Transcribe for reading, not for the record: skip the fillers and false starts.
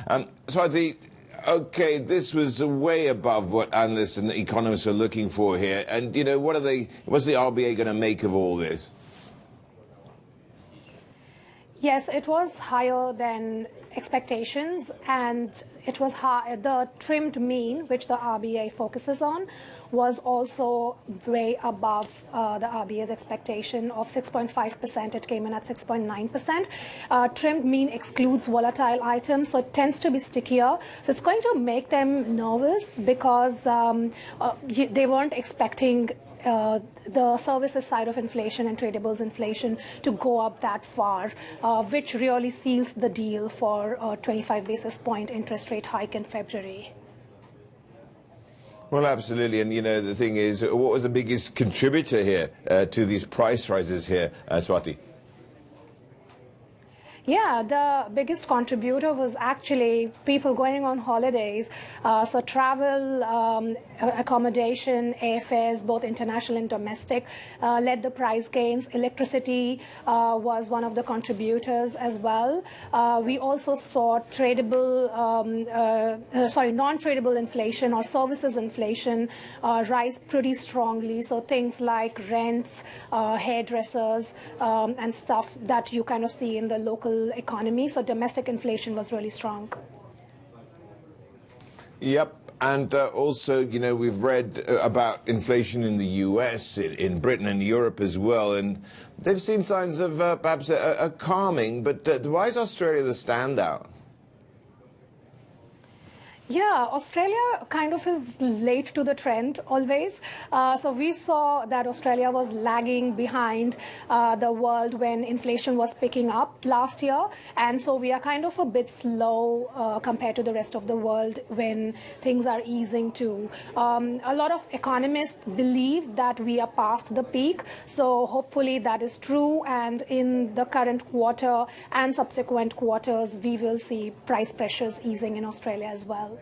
Swati, okay, this was way above what analysts and economists are looking for here. And, you know, what's the RBA going to make of all this? Yes, it was higher than expectations, and it was high. The trimmed mean, which the RBA focuses on, was also way above the RBA's expectation of 6.5%. It came in at 6.9%. Trimmed mean excludes volatile items, so it tends to be stickier. So it's going to make them nervous because they weren't expecting the services side of inflation and tradables inflation to go up that far, which really seals the deal for a 25 basis point interest rate hike in February. Well, absolutely. And, you know, the thing is, what was the biggest contributor here to these price rises here, Swati? Yeah, the biggest contributor was actually people going on holidays. So travel, accommodation, airfares, both international and domestic, led the price gains. Electricity was one of the contributors as well. We also saw non-tradable inflation or services inflation rise pretty strongly. So things like rents, hairdressers, and stuff that you kind of see in the local economy. So domestic inflation was really strong. Yep. And also, you know, we've read about inflation in the US, in Britain and Europe as well, and they've seen signs of perhaps a calming, but why is Australia the standout? Yeah, Australia kind of is late to the trend always. So we saw that Australia was lagging behind the world when inflation was picking up last year. And so we are kind of a bit slow compared to the rest of the world when things are easing too. A lot of economists believe that we are past the peak. So hopefully that is true. And in the current quarter and subsequent quarters, we will see price pressures easing in Australia as well.